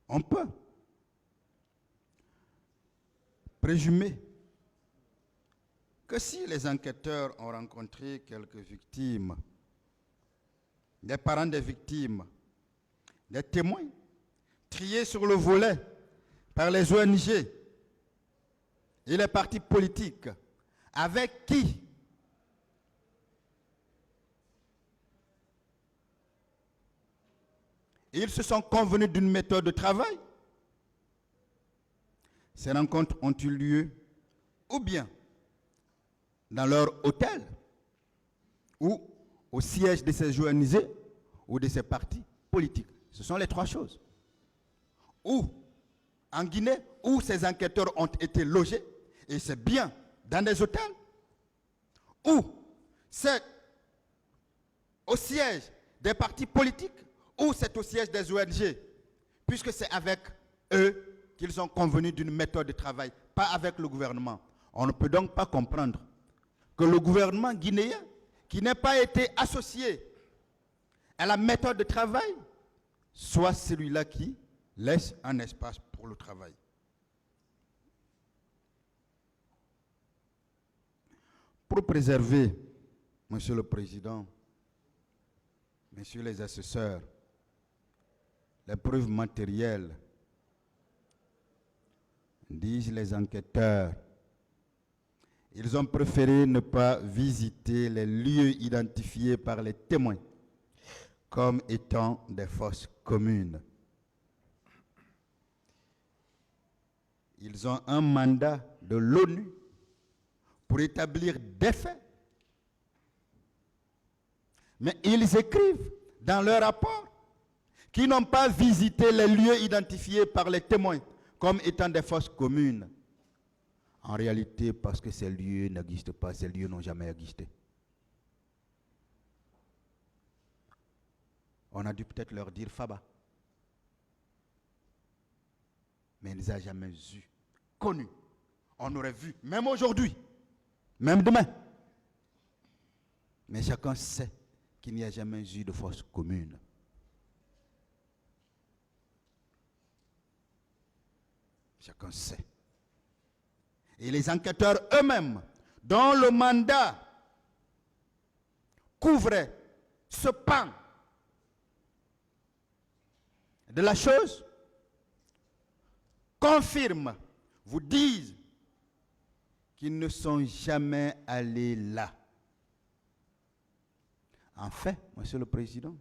On peut présumer que si les enquêteurs ont rencontré quelques victimes, des parents des victimes, des témoins, triés sur le volet par les ONG et les partis politiques, avec qui ils se sont convenus d'une méthode de travail, ces rencontres ont eu lieu ou bien dans leur hôtel ou au siège de ces ONG ou de ces partis politiques. Ce sont les trois choses. Ou en Guinée, où ces enquêteurs ont été logés, et c'est bien dans des hôtels, ou c'est au siège des partis politiques, ou c'est au siège des ONG, puisque c'est avec eux qu'ils ont convenu d'une méthode de travail, pas avec le gouvernement. On ne peut donc pas comprendre que le gouvernement guinéen, qui n'a pas été associé à la méthode de travail, soit celui-là qui laisse un espace pour le travail. Pour préserver, Monsieur le Président, Messieurs les assesseurs, les preuves matérielles, disent les enquêteurs, ils ont préféré ne pas visiter les lieux identifiés par les témoins comme étant des fosses communes. Ils ont un mandat de l'ONU pour établir des faits. Mais ils écrivent dans leur rapport qu'ils n'ont pas visité les lieux identifiés par les témoins comme étant des fosses communes. En réalité, parce que ces lieux n'existent pas, ces lieux n'ont jamais existé. On a dû peut-être leur dire Faba. Mais ils ne les ont jamais vus, connus. On aurait vu, même aujourd'hui, même demain. Mais chacun sait qu'il n'y a jamais eu de fosse commune. Chacun sait. Et les enquêteurs eux-mêmes, dont le mandat couvrait ce pan de la chose, confirment, vous disent qu'ils ne sont jamais allés là. En fait, Monsieur le Président,